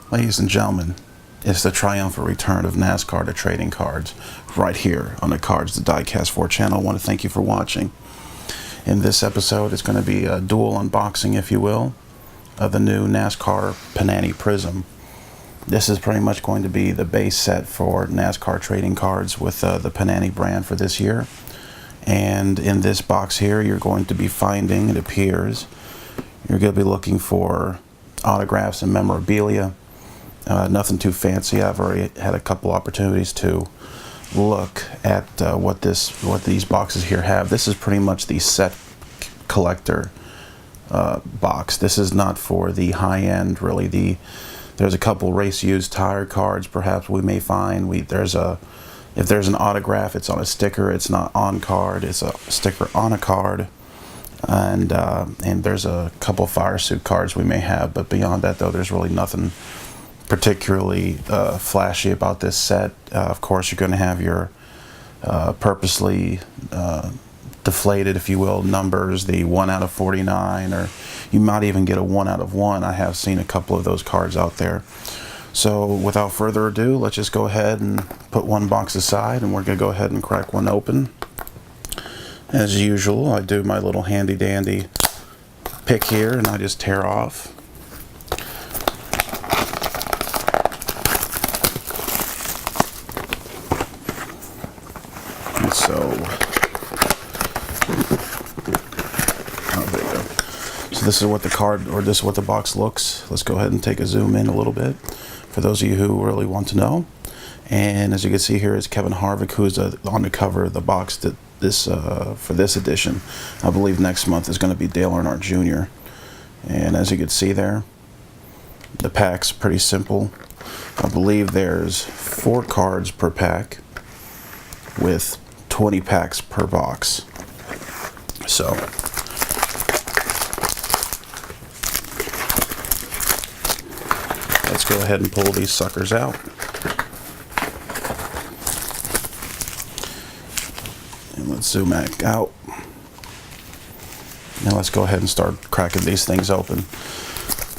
Ladies and gentlemen, it's the triumphant return of NASCAR to trading cards right here on the Cards the Diecast 4 channel. I want to thank you for watching. In this episode, it's going to be a dual unboxing, if you will, of the new NASCAR Panini Prizm. This is pretty much going to be the base set for NASCAR trading cards with the Panini brand for this year. And in this box here, you're going to be finding, it appears, you're going to be looking for autographs and memorabilia. Nothing too fancy. I've already had a couple opportunities to look at what these boxes here have. This is pretty much the set collector box. This is not for the high end, really. There's a couple race used tire cards perhaps we may find. If there's an autograph, it's on a sticker. It's not on card. It's a sticker on a card. And there's a couple firesuit cards we may have, but beyond that, though, there's really nothing particularly flashy about this set. Of course, you're going to have your purposely deflated, if you will, numbers, the 1 out of 49, or you might even get a 1 out of 1. I have seen a couple of those cards out there. So without further ado, let's just go ahead and put one box aside, and we're going to go ahead and crack one open. As usual, I do my little handy dandy pick here, and I just tear off. And so, there you go. So this is what the card, or this is what the box looks. Let's go ahead and take a zoom in a little bit for those of you who really want to know. And as you can see here is Kevin Harvick, who is on the cover of the box that for this edition. I believe next month is going to be Dale Earnhardt Jr. And as you can see there, the pack's pretty simple. I believe there's 4 cards per pack with 20 packs per box. So let's go ahead and pull these suckers out. And let's zoom back out. Now let's go ahead and start cracking these things open.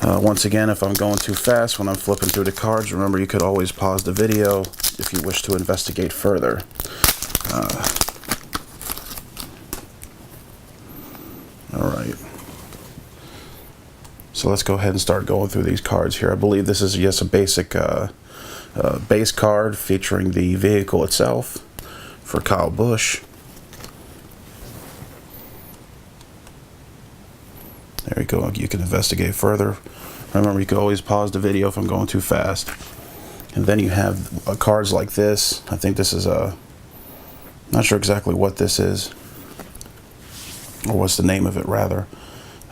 Once again, if I'm going too fast when I'm flipping through the cards, remember you could always pause the video if you wish to investigate further. Alright. So let's go ahead and start going through these cards here. I believe this is just a basic base card featuring the vehicle itself for Kyle Busch. There you go. You can investigate further. Remember, you can always pause the video if I'm going too fast. And then you have cards like this. I think this is not sure exactly what this is, or what's the name of it rather.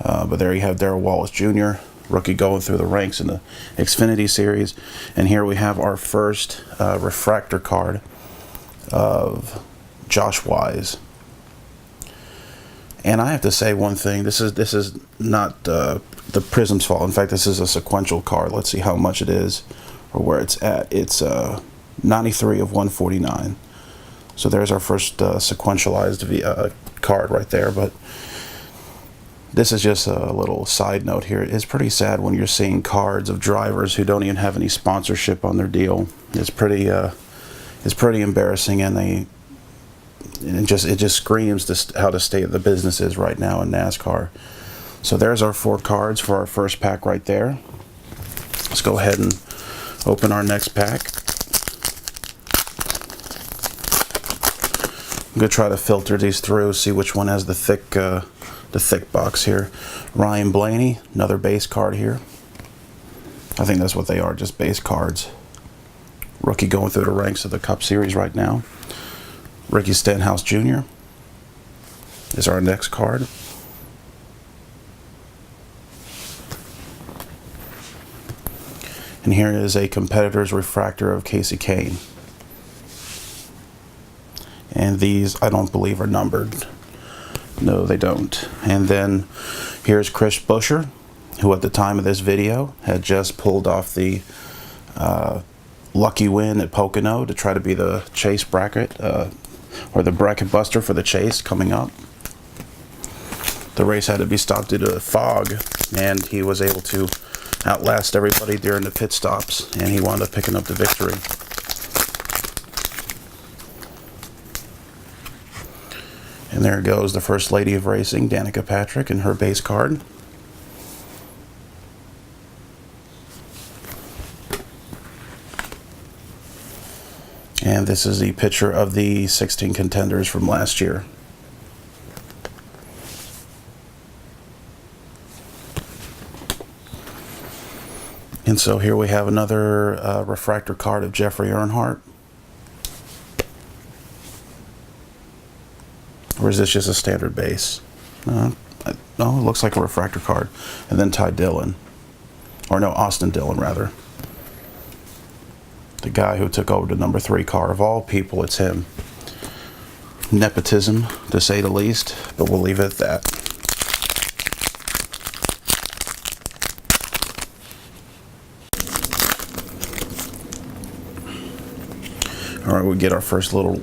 But there you have Darrell Wallace Jr., rookie going through the ranks in the Xfinity Series. And here we have our first refractor card of Josh Wise. And I have to say one thing, this is not the Prizm's fault. In fact, this is a sequential card. Let's see how much it is or where it's at. It's 93 of 149. So there's our first sequentialized card right there. But this is just a little side note here. It's pretty sad when you're seeing cards of drivers who don't even have any sponsorship on their deal. It's pretty embarrassing, and it just screams how the state of the business is right now in NASCAR. So there's our 4 cards for our first pack right there. Let's go ahead and open our next pack. I'm gonna try to filter these through, see which one has the thick box here. Ryan Blaney, another base card here. I think that's what they are, just base cards. Rookie going through the ranks of the Cup Series right now. Ricky Stenhouse Jr. is our next card. And here is a competitor's refractor of Casey Kane. And these, I don't believe, are numbered. No, they don't. And then here's Chris Buescher, who at the time of this video had just pulled off the lucky win at Pocono to try to be the chase bracket, or the bracket buster for the chase coming up. The race had to be stopped due to fog, and he was able to outlast everybody during the pit stops, and he wound up picking up the victory. And there goes the First Lady of Racing, Danica Patrick, and her base card. And this is the picture of the 16 contenders from last year. And so here we have another refractor card of Jeffrey Earnhardt. Or is this just a standard base? No, it looks like a refractor card. And then Ty Dillon. Or no, Austin Dillon, rather. The guy who took over the number 3 car. Of all people, it's him. Nepotism, to say the least, but we'll leave it at that. All right, we get our first little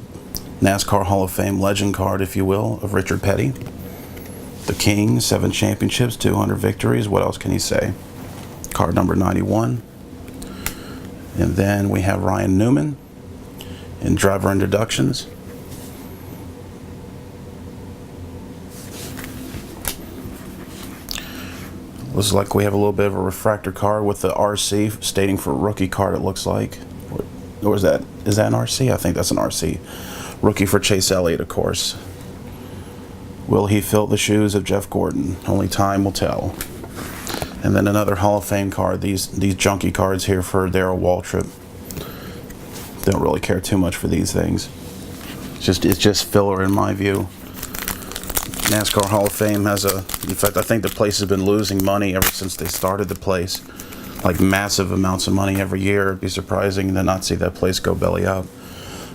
NASCAR Hall of Fame legend card, if you will, of Richard Petty. The King, 7 championships, 200 victories. What else can you say? Card number 91. And then we have Ryan Newman in driver introductions. Looks like we have a little bit of a refractor card with the RC stating for rookie card, it looks like. Or is that an RC? I think that's an RC. Rookie for Chase Elliott, of course. Will he fill the shoes of Jeff Gordon? Only time will tell. And then another Hall of Fame card. These junky cards here for Darrell Waltrip. Don't really care too much for these things. It's just filler in my view. NASCAR Hall of Fame has in fact, I think the place has been losing money ever since they started the place. Like massive amounts of money every year. It'd be surprising to not see that place go belly up.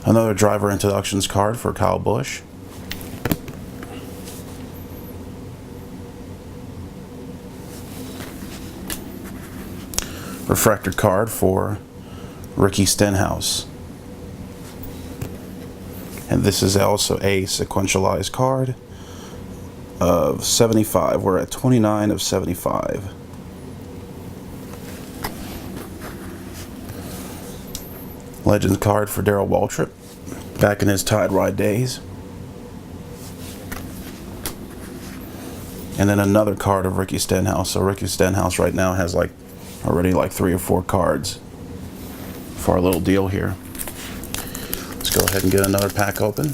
Another driver introductions card for Kyle Busch. Refractor card for Ricky Stenhouse. And this is also a sequentialized card of 75. We're at 29 of 75. Legends card for Darrell Waltrip, back in his Tide Ride days. And then another card of Ricky Stenhouse. So Ricky Stenhouse right now has already 3 or 4 cards for our little deal here. Let's go ahead and get another pack open.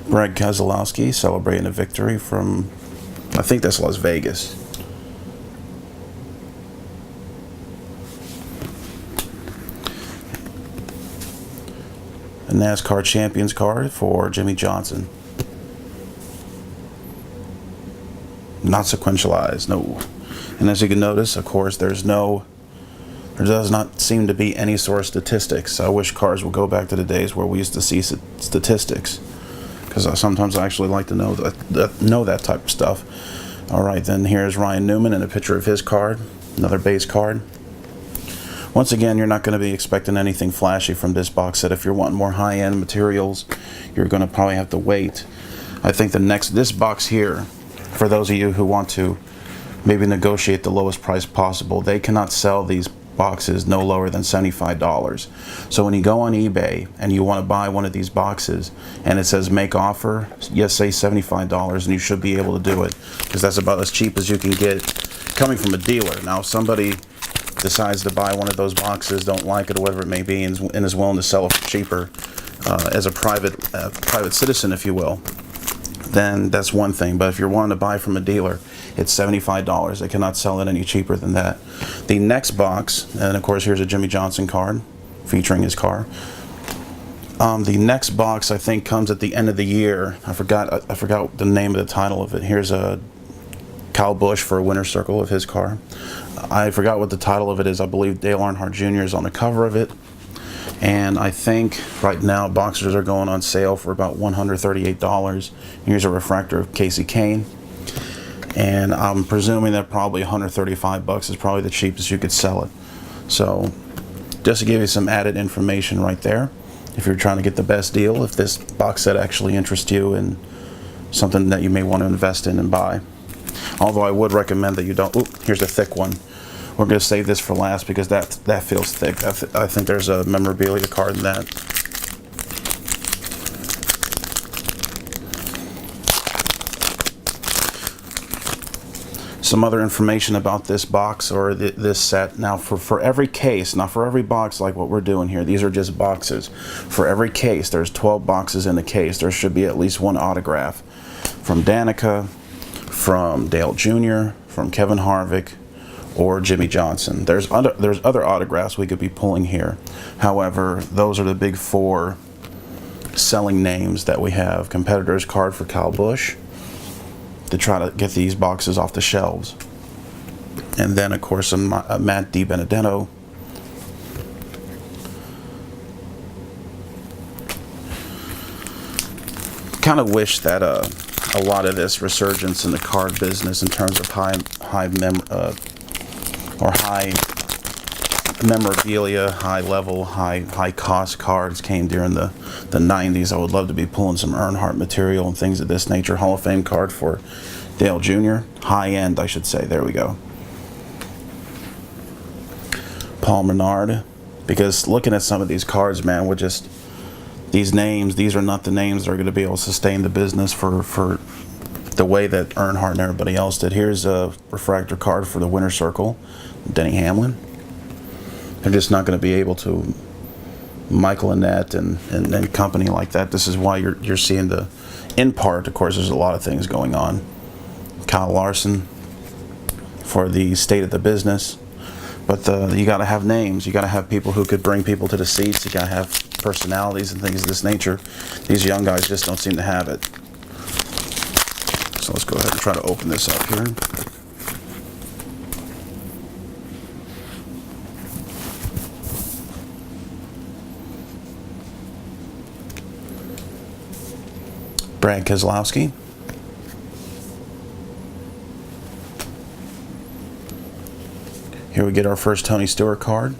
Brad Keselowski celebrating a victory from, I think that's Las Vegas. A NASCAR Champions card for Jimmy Johnson. Not sequentialized, no. And as you can notice, of course, there does not seem to be any sort of statistics. I wish cars would go back to the days where we used to see statistics, because sometimes I actually like to know that type of stuff. All right, then here's Ryan Newman and a picture of his card, another base card. Once again, you're not going to be expecting anything flashy from this box set. If you're wanting more high-end materials, you're going to probably have to wait. I think this box here, for those of you who want to maybe negotiate the lowest price possible, they cannot sell these boxes no lower than $75. So when you go on eBay and you want to buy one of these boxes and it says make offer, yes, say $75, and you should be able to do it, because that's about as cheap as you can get coming from a dealer. Now if somebody decides to buy one of those boxes, don't like it or whatever it may be, and is willing to sell it for cheaper as a private citizen, if you will, then that's one thing. But if you're wanting to buy from a dealer, it's $75. They cannot sell it any cheaper than that. The next box, and of course here's a Jimmy Johnson card featuring his car. The next box I think comes at the end of the year. I forgot the name of the title of it. Here's a Kyle Busch for a winner's circle of his car. I forgot what the title of it is. I believe Dale Earnhardt Jr. is on the cover of it. And I think right now boxers are going on sale for about $138. Here's a refractor of Casey Kane. And I'm presuming that probably $135 is probably the cheapest you could sell it. So just to give you some added information right there. If you're trying to get the best deal, if this box set actually interests you and something that you may want to invest in and buy. Although I would recommend that you don't. Ooh, here's a thick one. We're going to save this for last because that feels thick. I think there's a memorabilia card in that. Some other information about this box or this set. Now for every case, not for every box like what we're doing here, these are just boxes. For every case, there's 12 boxes in the case. There should be at least one autograph from Danica, from Dale Jr., from Kevin Harvick, or Jimmy Johnson. There's other autographs we could be pulling here. However, those are the big four selling names that we have. Competitor's card for Kyle Busch, to try to get these boxes off the shelves. And then, of course, a Matt DiBenedetto. Kind of wish that a lot of this resurgence in the card business in terms of high memorabilia, high level, high cost cards came during the 90s. I would love to be pulling some Earnhardt material and things of this nature. Hall of Fame card for Dale Jr. High end, I should say. There we go. Paul Menard. Because looking at some of these cards, man, with just these names, these are not the names that are going to be able to sustain the business for the way that Earnhardt and everybody else did. Here's a refractor card for the Winner's Circle, Denny Hamlin. They're just not going to be able to. Michael Annette and company like that. This is why you're seeing the, in part, of course, there's a lot of things going on. Kyle Larson for the state of the business. But you got to have names. You got to have people who could bring people to the seats. You got to have personalities and things of this nature. These young guys just don't seem to have it. So let's go ahead and try to open this up here. Brad Keselowski. Here we get our first Tony Stewart card.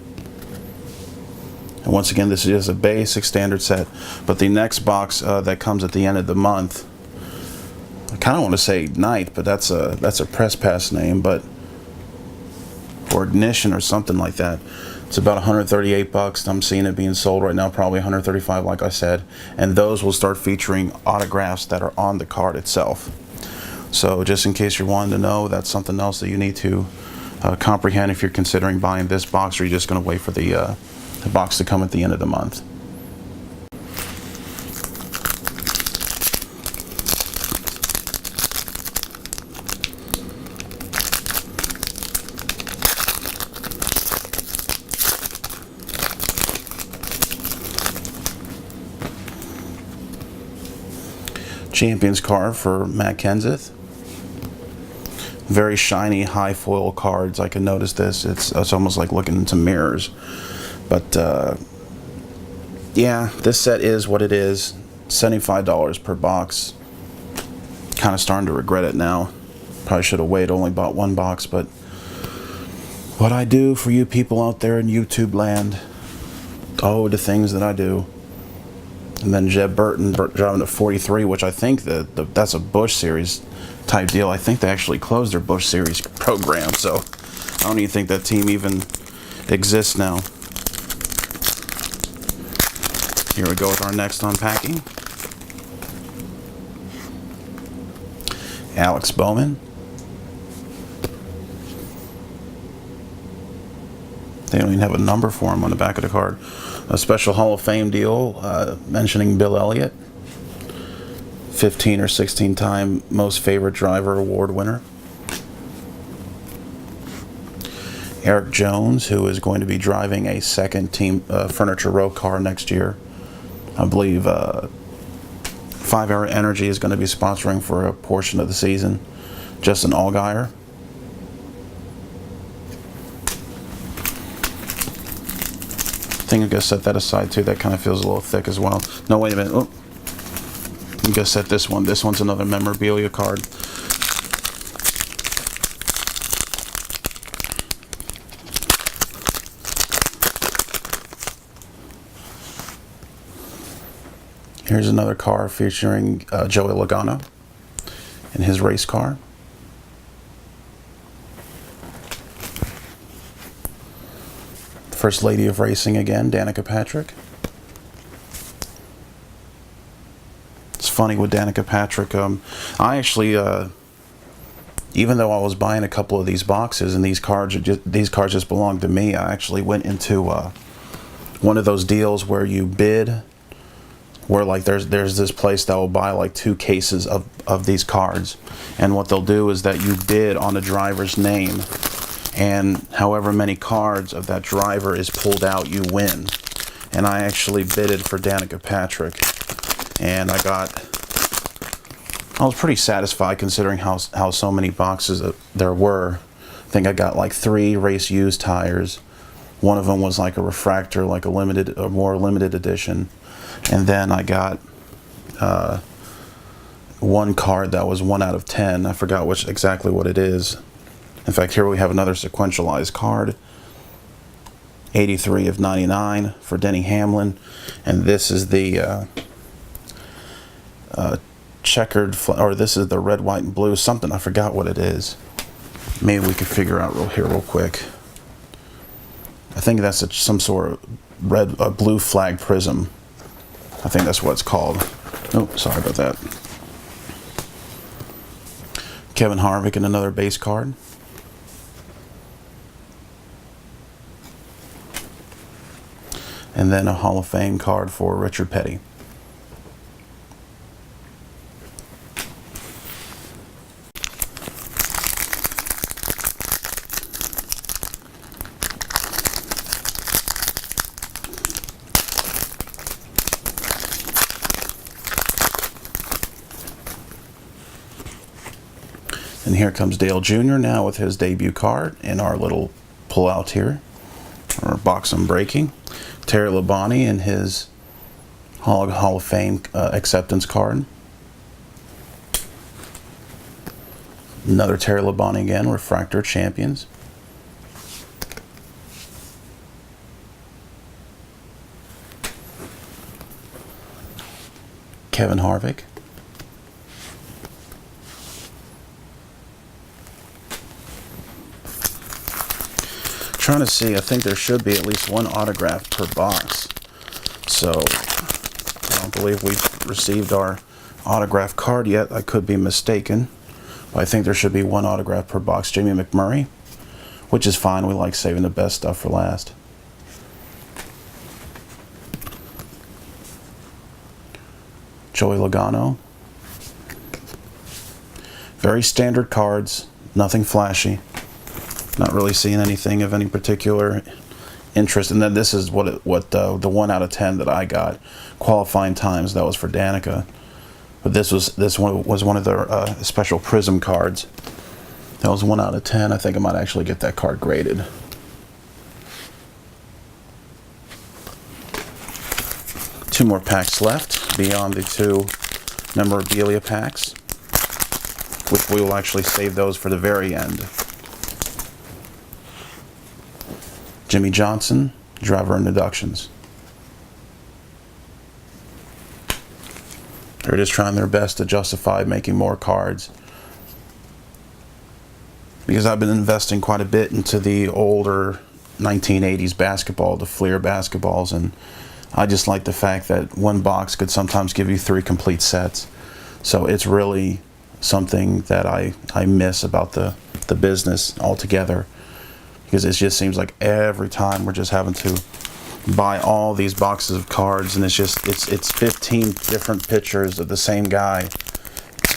And once again, this is just a basic standard set. But the next box that comes at the end of the month, I kind of want to say Night, but that's a press pass name, but or Ignition or something like that. It's about 138 bucks. I'm seeing it being sold right now, probably 135, like I said. And those will start featuring autographs that are on the card itself. So just in case you're wanting to know, that's something else that you need to comprehend if you're considering buying this box, or you're just going to wait for the box to come at the end of the month. Champions card for Matt Kenseth. Very shiny, high foil cards. I can notice this. It's almost like looking into mirrors. But yeah, this set is what it is. $75 per box. Kind of starting to regret it now. Probably should have waited, only bought one box. But what I do for you people out there in YouTube land, oh, the things that I do. And then Jeb Burton driving to 43, which I think that's a Busch Series type deal. I think they actually closed their Busch Series program, so I don't even think that team even exists now. Here we go with our next unpacking. Alex Bowman. They don't even have a number for him on the back of the card. A special Hall of Fame deal mentioning Bill Elliott. 15 or 16 time Most Favorite Driver Award winner. Eric Jones, who is going to be driving a second Team Furniture Row car next year. I believe 5 Hour Energy is going to be sponsoring for a portion of the season. Justin Allgaier. I think I'm going to set that aside too. That kind of feels a little thick as well. No, wait a minute. Oh. I'm going to set this one. This one's another memorabilia card. Here's another car featuring Joey Logano in his race car. First Lady of Racing again, Danica Patrick. It's funny with Danica Patrick. I actually, even though I was buying a couple of these boxes and these cards just belonged to me, I actually went into one of those deals where you bid, where like there's this place that will buy like 2 cases of these cards, and what they'll do is that you bid on the driver's name, and however many cards of that driver is pulled out, you win. And I actually bidded for Danica Patrick, and I was pretty satisfied considering how so many boxes there were. I think I got like 3 race used tires. One of them was like a refractor, like a more limited edition. And then I got one card that was 1 out of 10. I forgot exactly what it is. In fact, here we have another sequentialized card. 83 of 99 for Denny Hamlin. And this is the checkered, or this is the red, white, and blue. Something, I forgot what it is. Maybe we could figure out real quick. I think that's some sort of blue flag prism. I think that's what it's called. Oh, sorry about that. Kevin Harvick in another base card. And then a Hall of Fame card for Richard Petty. And here comes Dale Jr. now with his debut card in our little pull-out here, or box unbreaking. Terry Labonte in his Hall of Fame acceptance card. Another Terry Labonte again, Refractor Champions. Kevin Harvick. Trying to see, I think there should be at least 1 autograph per box. So I don't believe we've received our autograph card yet. I could be mistaken, but I think there should be 1 autograph per box. Jamie McMurray, which is fine. We like saving the best stuff for last. Joey Logano. Very standard cards, nothing flashy. Not really seeing anything of any particular interest. And then this is the 1 out of 10 that I got. Qualifying times, that was for Danica. But this one was one of their special Prism cards. That was 1 out of 10. I think I might actually get that card graded. Two more packs left beyond the 2 memorabilia packs, which we will actually save those for the very end. Jimmy Johnson, driver introductions. They're just trying their best to justify making more cards, because I've been investing quite a bit into the older 1980s basketball, the Fleer basketballs, and I just like the fact that 1 box could sometimes give you 3 complete sets. So it's really something that I miss about the business altogether. Because it just seems like every time we're just having to buy all these boxes of cards, and it's 15 different pictures of the same guy,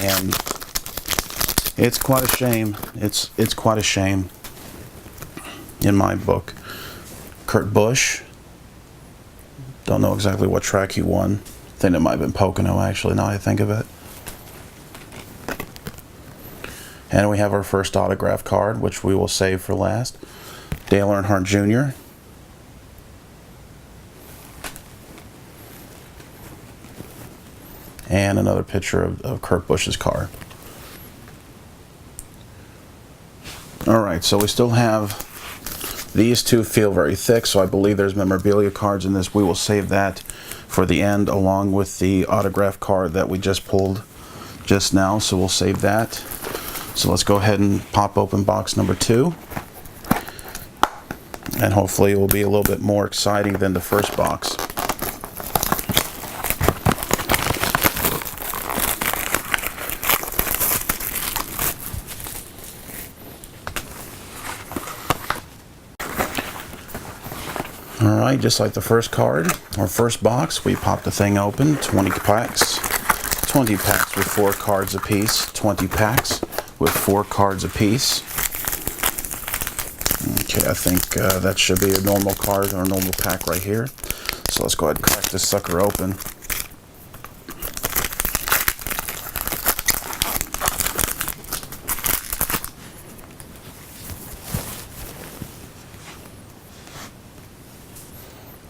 and it's quite a shame. It's quite a shame in my book. Kurt Busch. Don't know exactly what track he won. I think it might have been Pocono, actually, now I think of it. And we have our first autograph card, which we will save for last. Dale Earnhardt Jr. And another picture of Kurt Busch's car. Alright, so we still have these 2 feel very thick, so I believe there's memorabilia cards in this. We will save that for the end, along with the autograph card that we just pulled just now, so we'll save that. So let's go ahead and pop open box number 2, and hopefully it will be a little bit more exciting than the first box. Alright, just like the first card, or first box, we pop the thing open. 20 packs. 20 packs with 4 cards apiece. 20 packs with 4 cards apiece. Okay, I think that should be a normal card or a normal pack right here. So let's go ahead and crack this sucker open.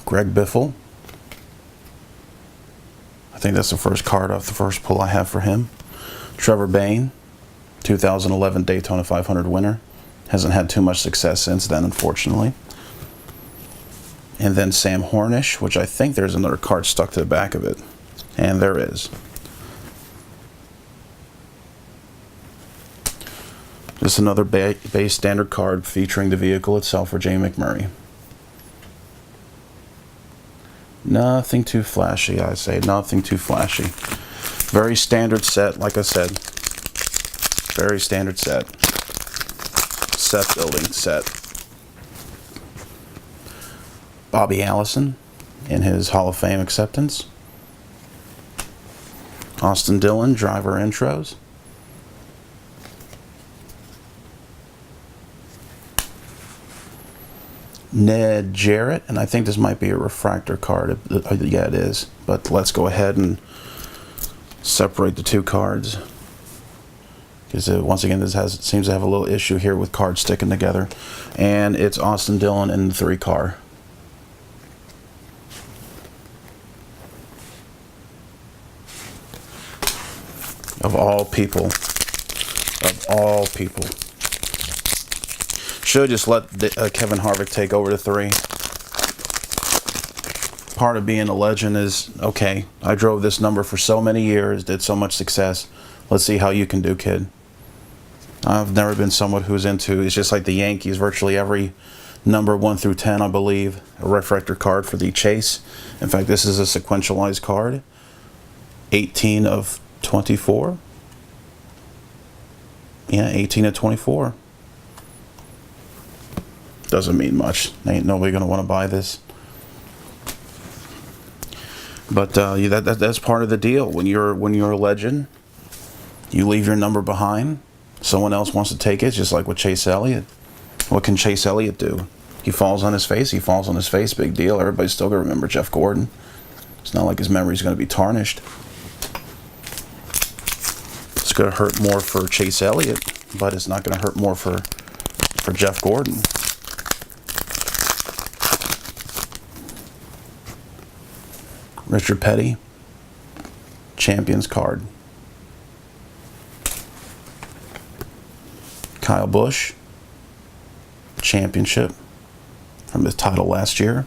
Greg Biffle. I think that's the first card off the first pull I have for him. Trevor Bayne, 2011 Daytona 500 winner. Hasn't had too much success since then, unfortunately. And then Sam Hornish, which I think there's another card stuck to the back of it. And there is. Just another base standard card featuring the vehicle itself for Jay McMurray. Nothing too flashy, I say. Nothing too flashy. Very standard set, like I said. Very standard set. Set building set. Bobby Allison in his Hall of Fame acceptance. Austin Dillon, driver intros. Ned Jarrett, and I think this might be a refractor card. Yeah, it is. But let's go ahead and separate the two cards, because once again, this seems to have a little issue here with cards sticking together. And it's Austin Dillon in the 3 car. Of all people. Of all people. Should just let Kevin Harvick take over the 3. Part of being a legend is, okay, I drove this number for so many years, did so much success. Let's see how you can do, kid. I've never been someone who's into, it's just like the Yankees, virtually every number 1 through 10, I believe, a refractor card for the chase. In fact, this is a sequentialized card. 18 of 24. Yeah, 18 of 24. Doesn't mean much. Ain't nobody gonna want to buy this. But that's part of the deal. When you're a legend, you leave your number behind. Someone else wants to take it, just like with Chase Elliott. What can Chase Elliott do? He falls on his face. He falls on his face. Big deal. Everybody's still gonna remember Jeff Gordon. It's not like his memory's gonna be tarnished. It's gonna hurt more for Chase Elliott, but it's not gonna hurt more for Jeff Gordon. Richard Petty, Champions card. Kyle Busch, Championship from his title last year.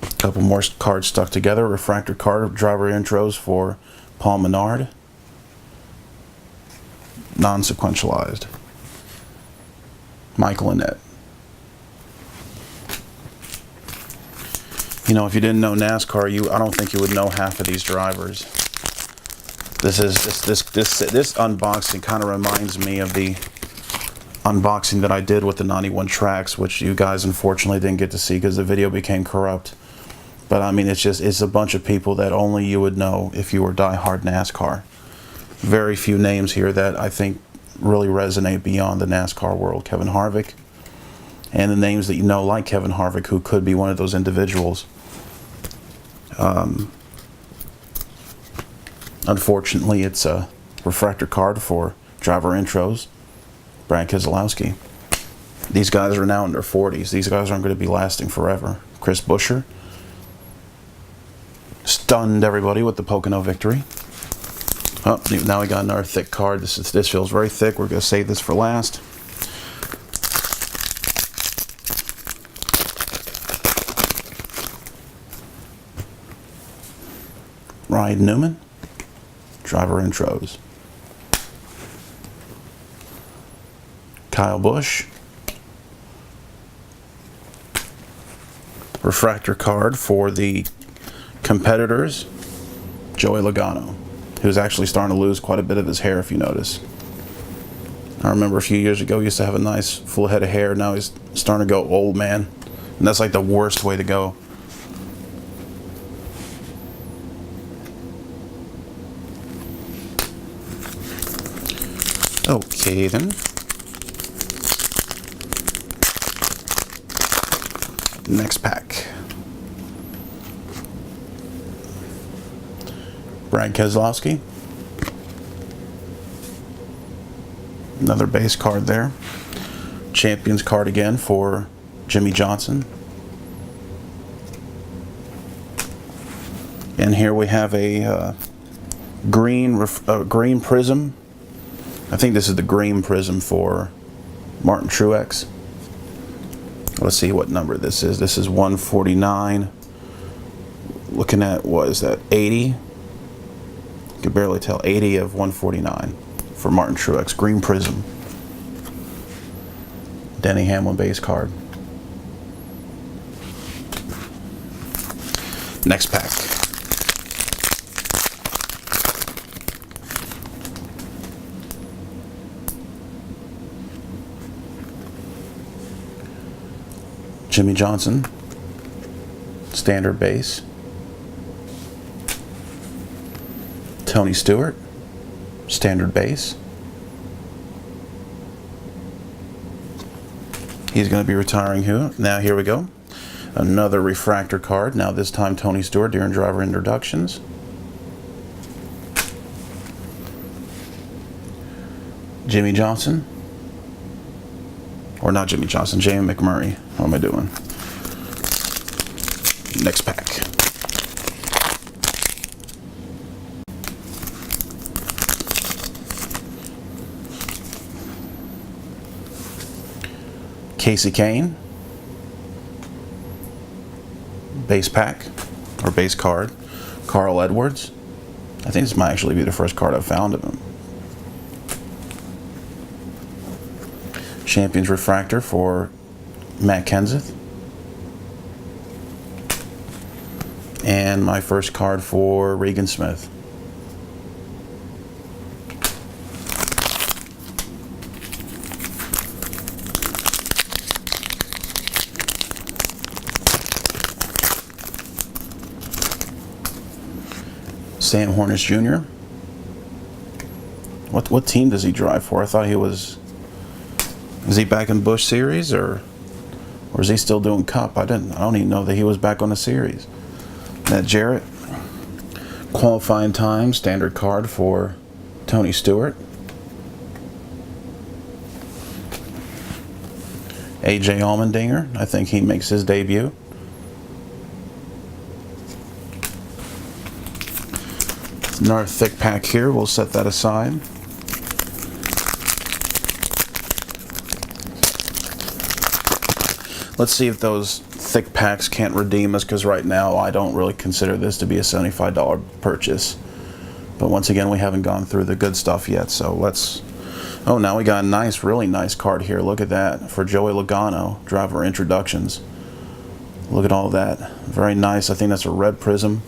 A couple more cards stuck together. Refractor card of driver intros for Paul Menard. Non-sequentialized. Michael Annett. You know, if you didn't know NASCAR, I don't think you would know half of these drivers. This unboxing kind of reminds me of the unboxing that I did with the 91 tracks, which you guys unfortunately didn't get to see because the video became corrupt. But I mean, it's a bunch of people that only you would know if you were diehard NASCAR. Very few names here that I think really resonate beyond the NASCAR world. Kevin Harvick, and the names that you know, like Kevin Harvick, who could be one of those individuals. Unfortunately, it's a refractor card for driver intros, Brad Keselowski. These guys are now in their 40s. These guys aren't going to be lasting forever. Chris Buescher stunned everybody with the Pocono victory. Oh, now we got another thick card. This feels very thick. We're going to save this for last. Ryan Newman, driver intros. Kyle Busch, refractor card for the competitors, Joey Logano, who's actually starting to lose quite a bit of his hair, if you notice. I remember a few years ago he used to have a nice full head of hair. Now he's starting to go old man, and that's like the worst way to go. Okay then. Next pack. Brad Keselowski. Another base card there. Champions card again for Jimmy Johnson. And here we have a green prism. I think this is the green prism for Martin Truex. Let's see what number this is. This is 149. Looking at, what is that, 80? You can barely tell. 80 of 149 for Martin Truex. Green prism. Denny Hamlin base card. Next pack. Jimmy Johnson, standard base. Tony Stewart, standard base. He's going to be retiring who? Now here we go. Another refractor card. Now this time Tony Stewart during driver introductions. Jimmy Johnson. Or not Jimmy Johnson, Jamie McMurray. What am I doing? Next pack. Casey Kane. Base pack, or base card. Carl Edwards. I think this might actually be the first card I've found of him. Champions refractor for Matt Kenseth. And my first card for Regan Smith. Sam Hornish Jr. What team does he drive for? I thought he was... Is he back in Busch Series, or is he still doing Cup? I don't even know that he was back on the Series. That Jarrett, qualifying time, standard card for Tony Stewart. AJ Allmendinger, I think he makes his debut. Another thick pack here, we'll set that aside. Let's see if those thick packs can't redeem us, because right now I don't really consider this to be a $75 purchase. But once again, we haven't gone through the good stuff yet, so let's... Oh, now we got a nice, really nice card here. Look at that, for Joey Logano, driver introductions. Look at all that. Very nice. I think that's a red prism.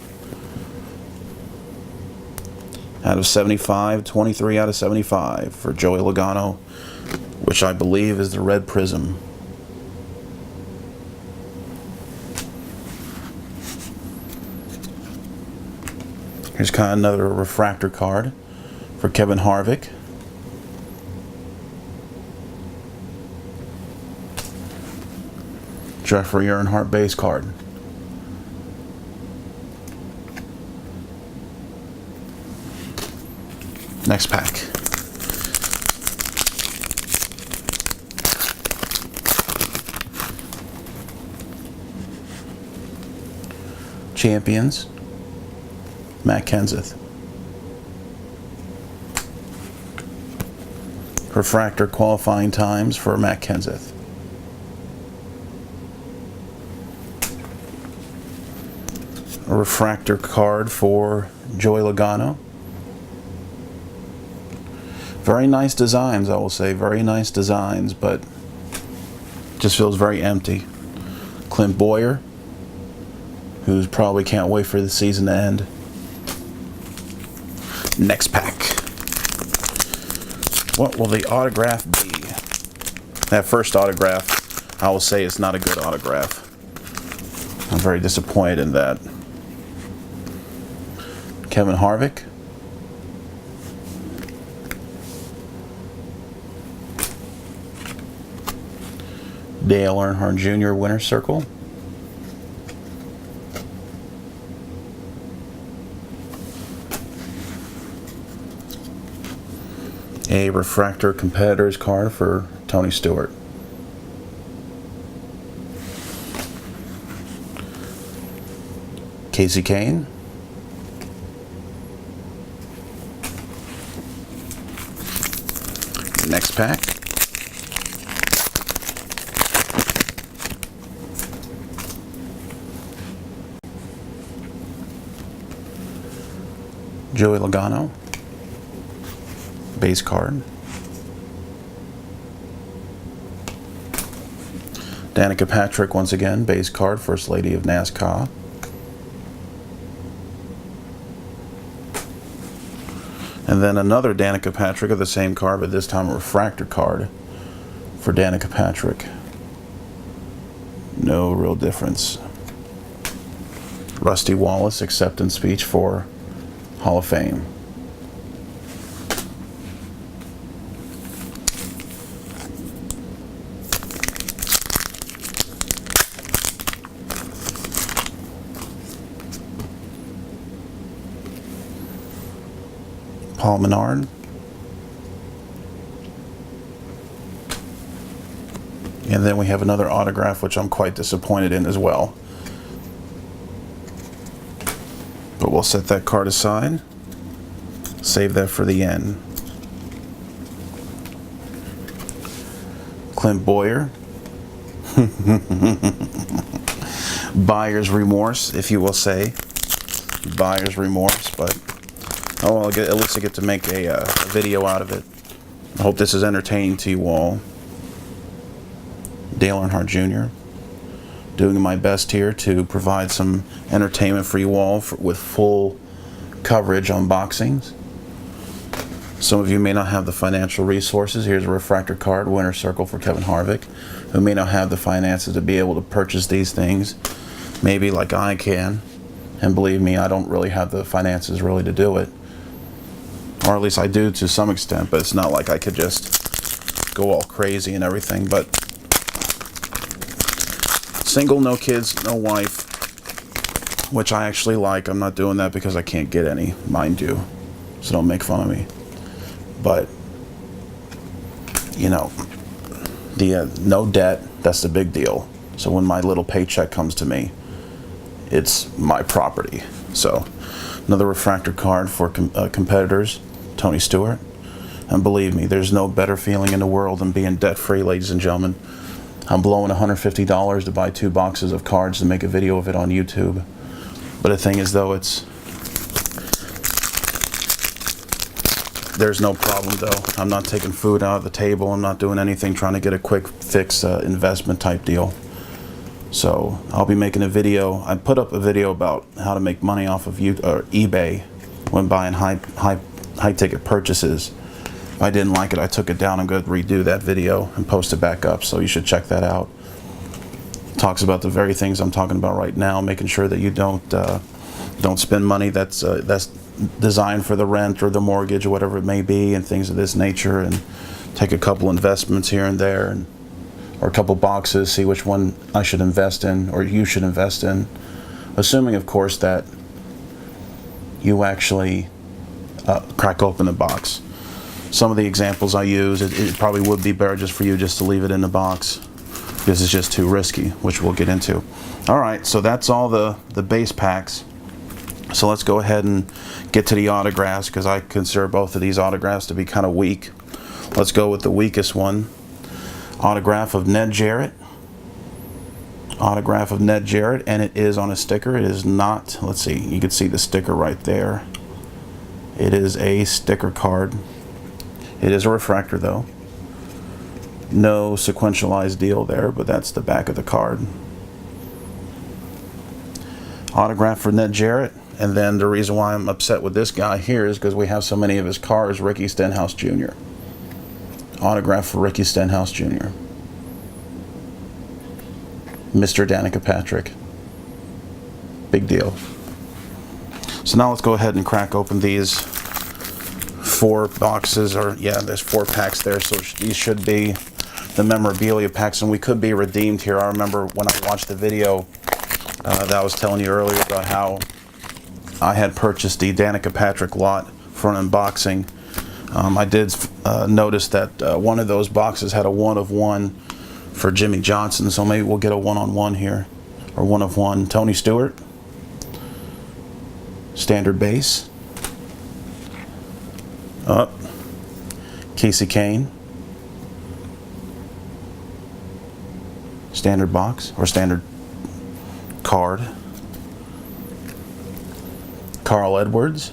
Out of 75, 23 out of 75 for Joey Logano, which I believe is the red prism. Here's kind of another refractor card for Kevin Harvick. Jeffrey Earnhardt base card. Next pack. Champions. Matt Kenseth. Refractor qualifying times for Matt Kenseth. A refractor card for Joey Logano. Very nice designs, I will say. Very nice designs, but just feels very empty. Clint Boyer, who's probably can't wait for the season to end. Next pack. What will the autograph be? That first autograph, I will say, is not a good autograph. I'm very disappointed in that. Kevin Harvick. Dale Earnhardt Jr. Winner's Circle. A refractor competitors card for Tony Stewart. Casey Kane. Next pack. Joey Logano. Base card. Danica Patrick once again, base card, First Lady of NASCAR. And then another Danica Patrick of the same card, but this time a refractor card for Danica Patrick. No real difference. Rusty Wallace acceptance speech for Hall of Fame. Paul Menard. And then we have another autograph, which I'm quite disappointed in as well. But we'll set that card aside. Save that for the end. Clint Boyer. Buyer's remorse, if you will say. Buyer's remorse, but oh, at least I get to make a video out of it. I hope this is entertaining to you all. Dale Earnhardt Jr. Doing my best here to provide some entertainment for you all with full coverage unboxings. Some of you may not have the financial resources. Here's a refractor card, Winner's Circle for Kevin Harvick, who may not have the finances to be able to purchase these things, maybe like I can. And believe me, I don't really have the finances really to do it. Or at least I do to some extent, but it's not like I could just go all crazy and everything. But single, no kids, no wife, which I actually like. I'm not doing that because I can't get any, mind you. So don't make fun of me. But, you know, the no debt, that's the big deal. So when my little paycheck comes to me, it's my property. So another refractor card for competitors, Tony Stewart. And believe me, there's no better feeling in the world than being debt-free, ladies and gentlemen. I'm blowing $150 to buy 2 boxes of cards to make a video of it on YouTube. But the thing is, though, there's no problem, though. I'm not taking food out of the table. I'm not doing anything trying to get a quick fix investment type deal. So I'll be making a video. I put up a video about how to make money off of eBay when buying high ticket purchases. If I didn't like it, I took it down. I'm going to redo that video and post it back up, so you should check that out. Talks about the very things I'm talking about right now, making sure that you don't spend money that's designed for the rent or the mortgage or whatever it may be, and things of this nature, and take a couple investments here and there, or a couple boxes, see which one I should invest in or you should invest in, assuming, of course, that you actually crack open the box. Some of the examples I use, it probably would be better just for you just to leave it in the box, because it's just too risky, which we'll get into. All right, so that's all the base packs. So let's go ahead and get to the autographs, because I consider both of these autographs to be kind of weak. Let's go with the weakest one. Autograph of Ned Jarrett. Autograph of Ned Jarrett, and it is on a sticker. It is not, let's see, you can see the sticker right there. It is a sticker card. It is a refractor though. No sequentialized deal there, but that's the back of the card. Autograph for Ned Jarrett, and then the reason why I'm upset with this guy here is because we have so many of his cars. Ricky Stenhouse Jr. Autograph for Ricky Stenhouse Jr. Mr. Danica Patrick. Big deal. So now let's go ahead and crack open these 4 boxes, or yeah, there's 4 packs there, so these should be the memorabilia packs, and we could be redeemed here. I remember when I watched the video that I was telling you earlier about how I had purchased the Danica Patrick lot for an unboxing. I did notice that one of those boxes had a 1 of 1 for Jimmy Johnson, so maybe we'll get a 1-on-1 here, or 1 of 1. Tony Stewart, standard base. Up. Casey Kane, standard box, or standard card. Carl Edwards.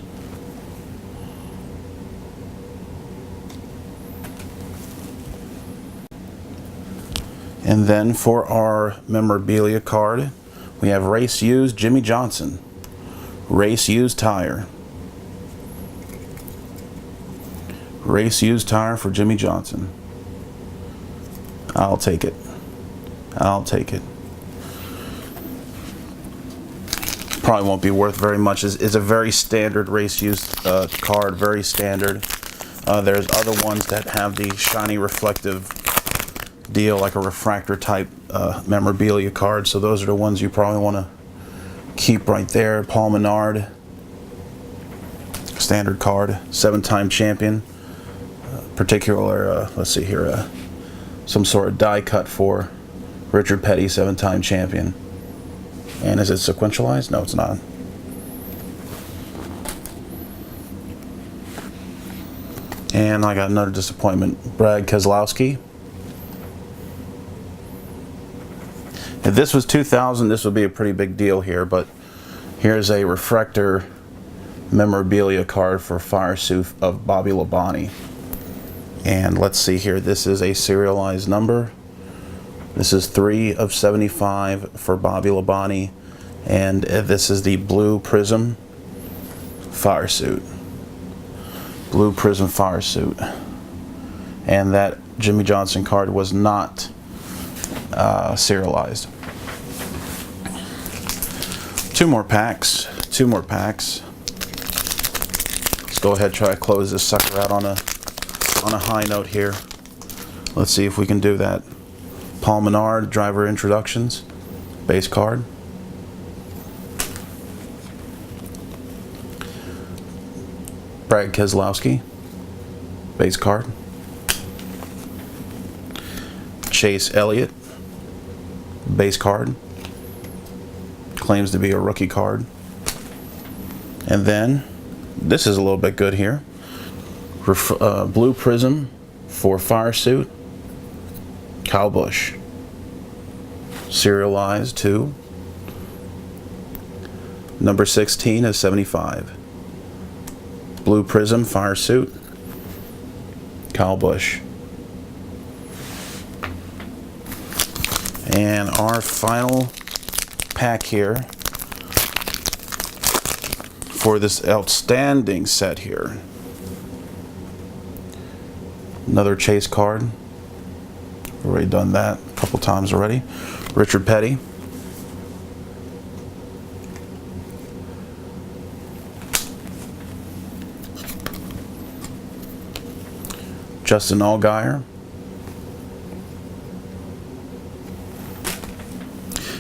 And then for our memorabilia card, we have race used Jimmy Johnson. Race used tire. Race used tire for Jimmy Johnson. I'll take it. I'll take it. Probably won't be worth very much. It's a very standard race used card, very standard. There's other ones that have the shiny reflective deal, like a refractor type memorabilia card, so those are the ones you probably want to keep right there. Paul Menard, standard card, 7-time champion. Particular, let's see here, some sort of die cut for Richard Petty, 7-time champion. And is it sequentialized? No, it's not. And I got another disappointment. Brad Keselowski. If this was 2000, this would be a pretty big deal here, but here's a refractor memorabilia card for firesuit of Bobby Labonte. And let's see here, this is a serialized number. This is 3 of 75 for Bobby Labonte, and this is the blue prism firesuit. Blue prism firesuit. And that Jimmy Johnson card was not serialized. 2 more packs. 2 more packs. Let's go ahead and try to close this sucker out on a high note here. Let's see if we can do that. Paul Menard, driver introductions, base card. Brad Keselowski, base card. Chase Elliott, base card. Claims to be a rookie card. And then, this is a little bit good here. Blue prism for firesuit, Kyle Busch. Serialized to number 16 of 75. Blue prism firesuit, Kyle Busch. And our final pack here for this outstanding set here. Another chase card. Already done that a couple times already. Richard Petty. Justin Allgaier.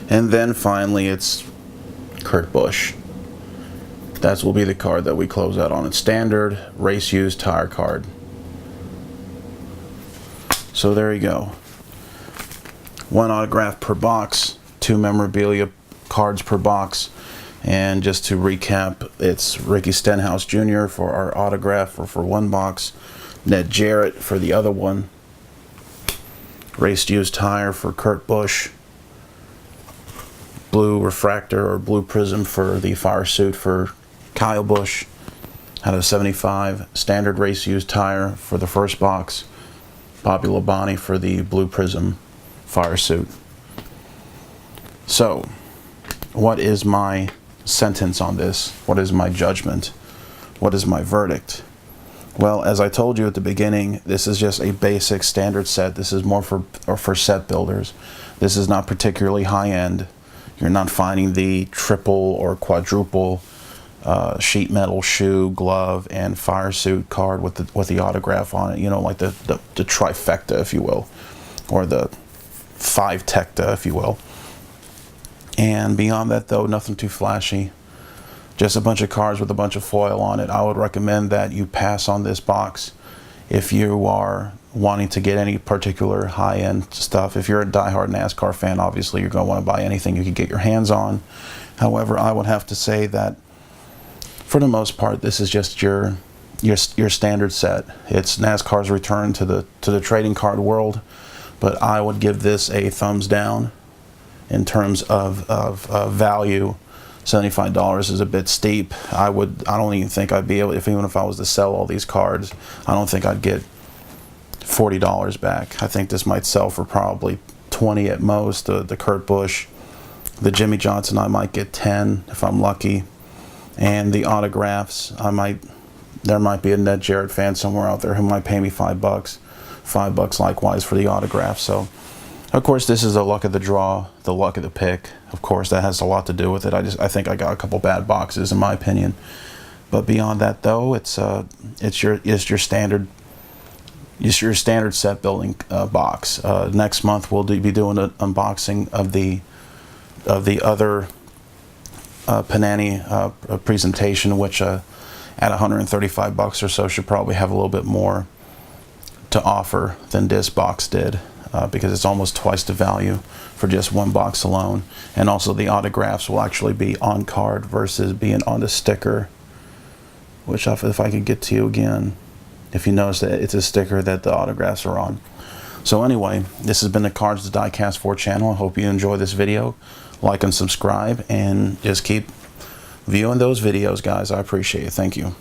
And then finally it's Kurt Busch. That will be the card that we close out on. It's standard race used tire card. So there you go. 1 autograph per box, 2 memorabilia cards per box. And just to recap, it's Ricky Stenhouse Jr. for our autograph or for 1 box. Ned Jarrett for the other one. Race used tire for Kurt Busch. blue refractor or blue prism for the fire suit for Kyle Busch. Had a 75 standard race used tire for the first box. Bobby Labonte for the blue prism fire suit. So, what is my sentence on this? What is my judgment? What is my verdict? Well, as I told you at the beginning, this is just a basic standard set. This is more for set builders. This is not particularly high-end. You're not finding the triple or quadruple sheet metal shoe, glove, and fire suit card with the autograph on it. You know, like the trifecta, if you will, or the five tecta, if you will. And beyond that, though, nothing too flashy. Just a bunch of cards with a bunch of foil on it. I would recommend that you pass on this box if you are wanting to get any particular high-end stuff. If you're a diehard NASCAR fan, obviously you're going to want to buy anything you can get your hands on. However, I would have to say that for the most part, this is just your standard set. It's NASCAR's return to the trading card world, but I would give this a thumbs down in terms of value. $75 is a bit steep. I don't even think I'd be able, even if I was to sell all these cards, I don't think I'd get $40 back. I think this might sell for probably 20 at most. The Kurt Busch, the Jimmy Johnson, I might get 10 if I'm lucky. And the autographs, there might be a Ned Jarrett fan somewhere out there who might pay me $5. $5 likewise for the autograph. So, of course, this is the luck of the draw, the luck of the pick. Of course, that has a lot to do with it. I think I got a couple bad boxes in my opinion. But beyond that, though, it's your standard set building box. Next month we'll be doing an unboxing of the other Panini presentation, which at $135 or so should probably have a little bit more to offer than this box did, because it's almost twice the value for just one box alone. And also the autographs will actually be on card versus being on the sticker, which if I could get to you again, if you notice that it's a sticker that the autographs are on. So anyway, this has been the Cards to Diecast 4 channel. I hope you enjoy this video. Like and subscribe, and just keep viewing those videos, guys. I appreciate it. Thank you.